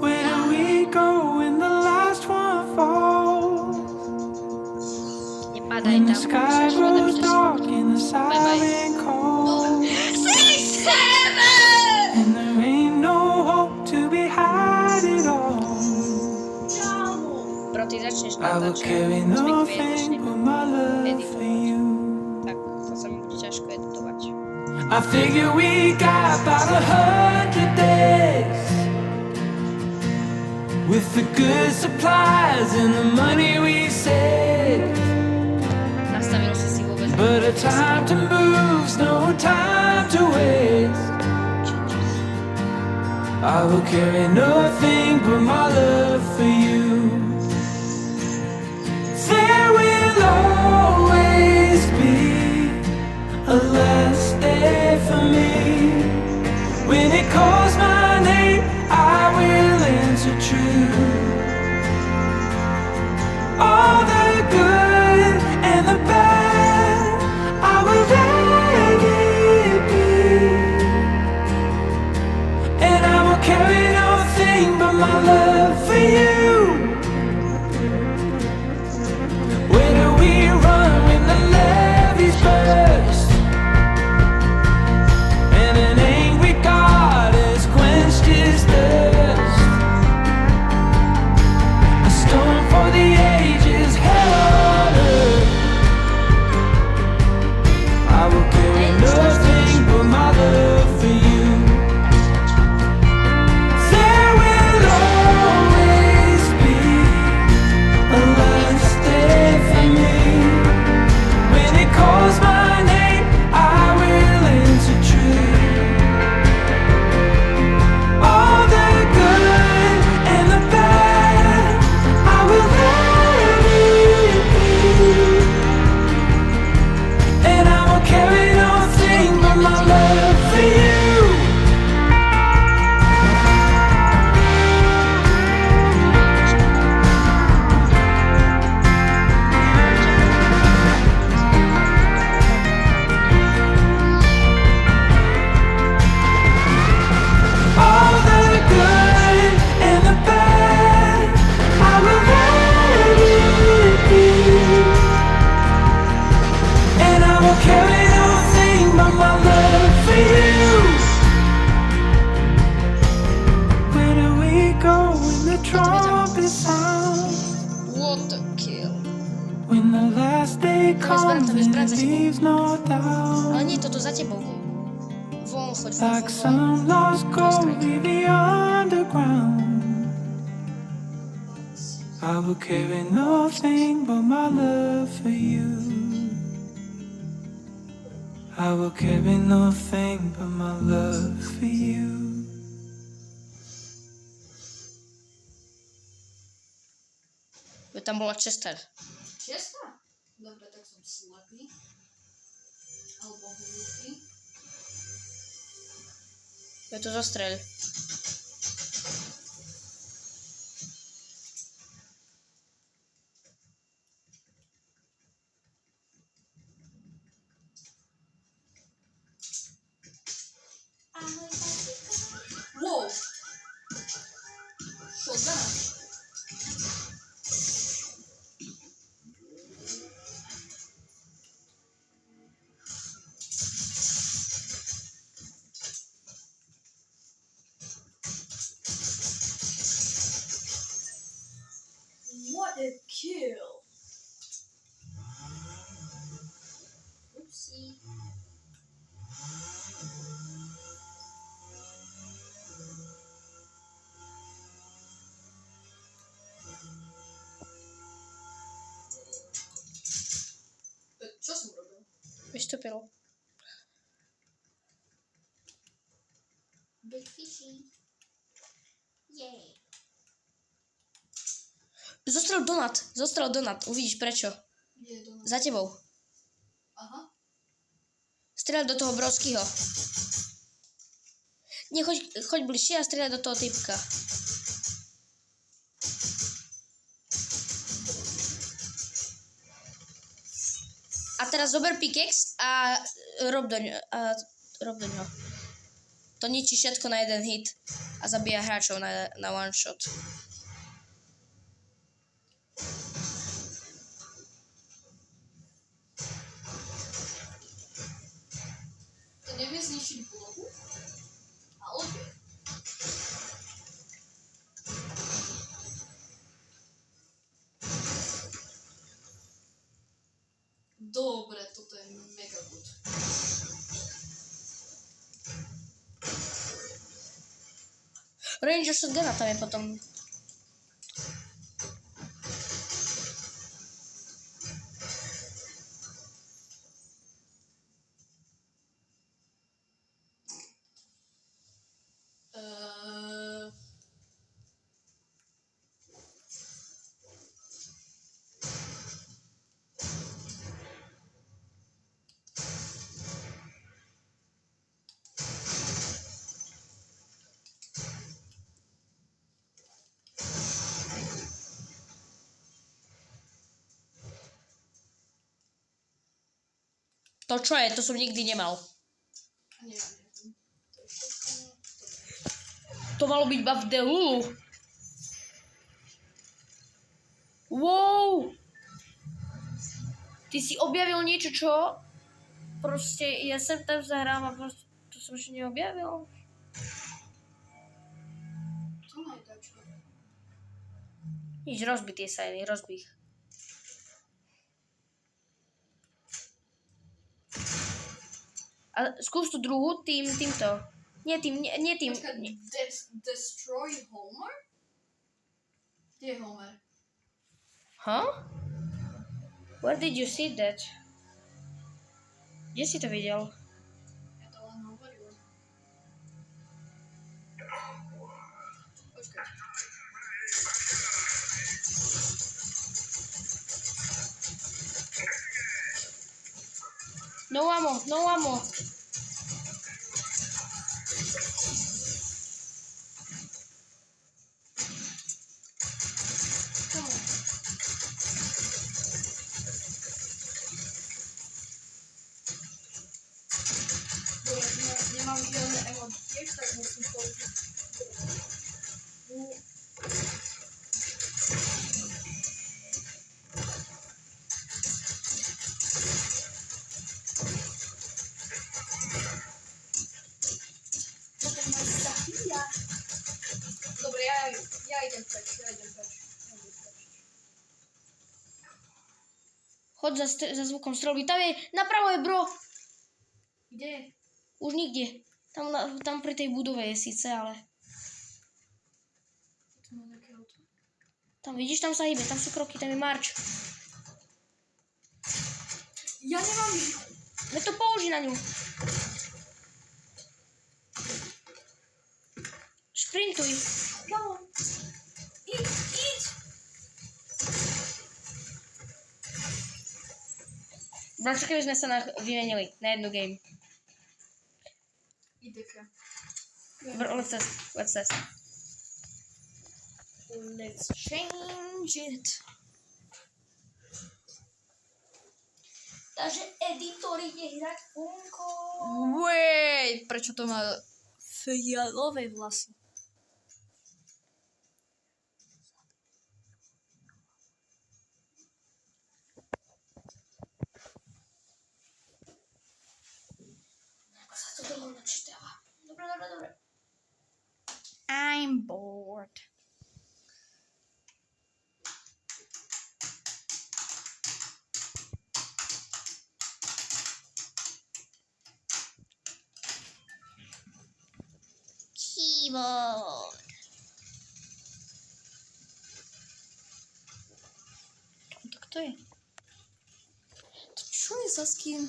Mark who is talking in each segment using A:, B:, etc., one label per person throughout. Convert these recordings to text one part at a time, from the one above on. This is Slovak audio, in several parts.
A: Where do we go when the last one falls?
B: Nie padaj
A: When the
B: tam,
A: sky
B: przecież woda
A: grows
B: przecież...
A: dark and the silent calls, and there ain't no hope to be had at all.
B: Bro, ty zaczniesz
A: I will
B: latać.
A: carry
B: Zbyt
A: nothing
B: nie
A: but my love for you.
B: Tak, czasami będzie ciężko edytować.
A: I figure we got about 100 days, with the good supplies and the money we saved.
B: Nastawiam sesję wobec...
A: But a time to move's no time to waste. I will carry nothing but my love for you. There will always be a last day for me. When it calls my name, I will answer true. All the good and the bad, I will let it be. And I will carry nothing but my love for you. Where do we run when the levees burst? And an angry God has quenched his thirst. A storm for the ages, hell on earth. I will carry nothing but my love for you. There will always be a last day for me. When it calls my name, I will answer true. All the good and the bad, I will let it be. And I will carry nothing but my love for you. All the good and the bad, I will let it be. And I will carry nothing but my love for you. Where do we go when the trumpet sounds?
B: What the kill?
A: When the last day comes and it leaves no
B: Ale
A: doubt.
B: nie, to za ciebie. Won, chodź,
A: Like some lost gold in the underground, I will carry nothing but my love for you. I will carry nothing but my love for you.
B: By tam była czysta.
C: Czysta? Dobra, tak są słabi. Albo głupi.
B: Ja tu zastrel.
C: Wow! Shotgun. What a kill! Oopsie. Co z tym robią?
B: Weź to piero.
C: Big fishy. Yay.
B: Został donat. Uwidzisz, precio.
C: Gdzie do nas?
B: Za ciebą.
C: Aha.
B: Strzel do toho Brockýho. Nie, chodź bliżej, a strzelaj do toho typka. A teraz zober pickaxe a rob do ňoho. To ničí všetko na jeden hit a zabíja hráčov na one shot.
C: To nevie zničiť bloku? Ale vie. Dobre, toto je mega good.
B: Ranger shotguna tam je potom. To čo je? To som nikdy nemal.
C: Nie, neviem. To je všetko.
B: To malo byť iba v Delulu. Wow! Ty si objavil niečo, čo? Proste ja sem tam zahrám a proste to som ešte neobjavil.
C: To najdačo.
B: Nič, rozbi tie sajny, rozbi ich. A skús tú druhú týmto. Nie tým.
C: Počkaj, destroy Homer? Kde je Homer?
B: Huh? Where did you see that? Kde si to videl?
C: Ja to len hovorím. Počkaj.
B: No ammo.
C: Dobre, nemám žiadne emot tiež, tak musím použiť. Toto ma zabíja. Dobre, ja idem preč.
B: Chod za zvukom strelby. Tam je, napravo je bro.
C: Kde?
B: Už nikde. Tam pri tej budove je síce, ale...
C: Tu má nejaké auto.
B: Tam vidíš, tam sa hýbe, tam sú kroky, tam je marč.
C: Ja nemám...
B: No to použij na ňu. Šprintuj.
C: Come on. Íď.
B: Bračo, keby sme sa vymenili na jednu game.
C: Ideka.
B: Let's test.
C: Let's change it.
B: Takže editor ide hrať Funko.
C: Wait, prečo to má fialové vlasy?
B: Ako sa to dlho načítava. Dobre.
C: I'm bored.
B: Keyboard.
C: Tak to je. To čo je za skin?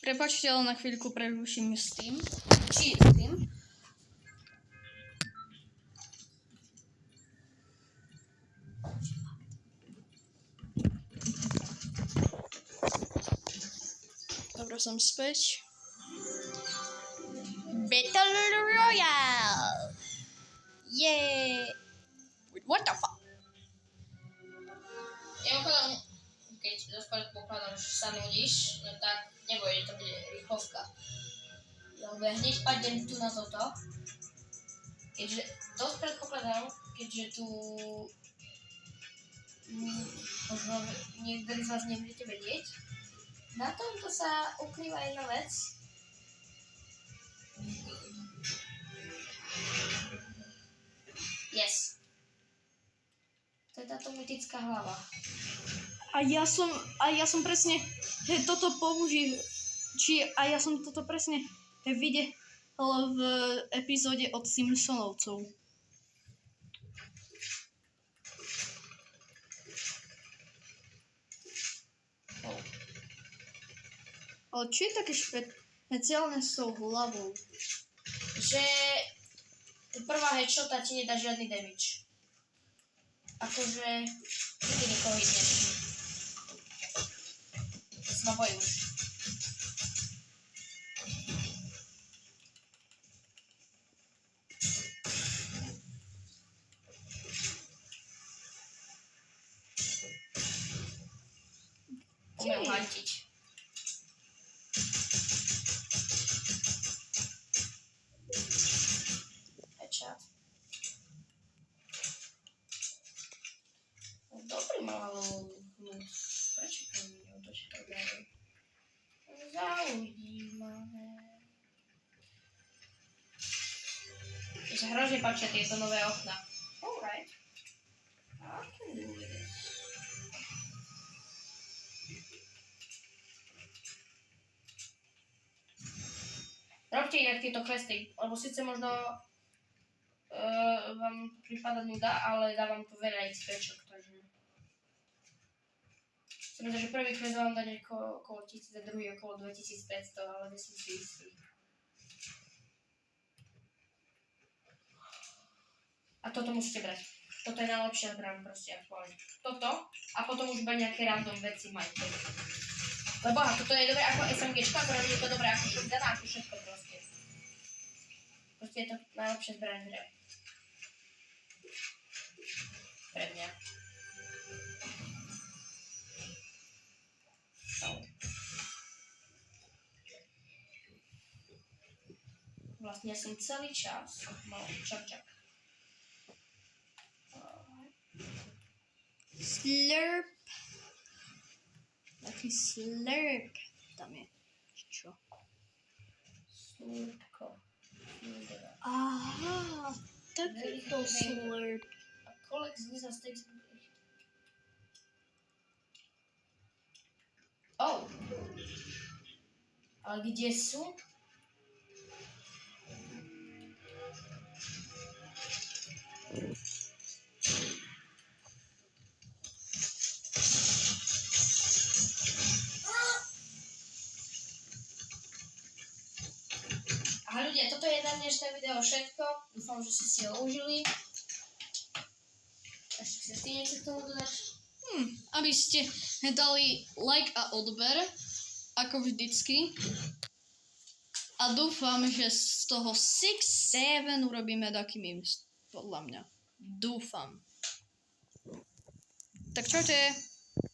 C: Prepačte, ale na chvíľku preruším s tým.
B: Či s tým.
C: Dobre, som späť. Battle Royale! Yeah! What the fuck?
B: Ja ukladám, keď predpokladám, že sa nudíš, no tak neboj, že to bude rýchlovka. Lebo ja hneď padnem tu na toto. Keďže dosť predpokladám, keďže tu možno niektorí z vás nebudete vedieť. Na tomto sa ukrýva jedna vec. Yes. To je táto mytická hlava.
C: A ja som presne toto ja som toto presne videl v epizóde od Simpsonovcov. Ale čo je také špeciálne s tou hlavou?
B: Že prvá headshota ti nedá žiadny damage. Akože ty nikoho hitneš. To sa ma bojí už. Umiem hantiť. Headshot. Dobrý mal, ale prečo to mi neotočí tak ďalej? Zaujímavé. Mne sa hrozne páčia tieto nové okna. Alright. I can do this. Robte inak tieto questy, lebo síce možno vám prípada nuda, ale dávam to veľa XPčok, takže... Som myslel, že prvý quest vám dá okolo 1000 a druhý okolo 2500, ale myslím si istý. A toto musíte brať. Toto je najlepšia zbraň proste aktuálne. Toto a potom už iba nejaké random veci majte. Lebo aha, toto je dobré ako SMGčka, zároveň je to dobré ako shotgun, ako všetko proste. Proste je to najlepšia zbraň v hre. Pre mňa. Vlastne ja som celý čas mal čapčak.
C: Slurp. Taký slurp. Tam je. Čo?
B: Slurpko.
C: Aha. Takýto slurp.
B: A kolik zlíza z tej zbrany? Oh. Ale kde sú? Aha ľudia, toto je na dnešné video všetko. Dúfam, že ste si ho užili. Ešte chceš ty niečo k tomu dodať?
C: Aby ste dali like a odber, ako vždycky. A dúfam, že z toho 6-7 urobíme taký memes, podľa mňa. Dúfam. Tak čaute.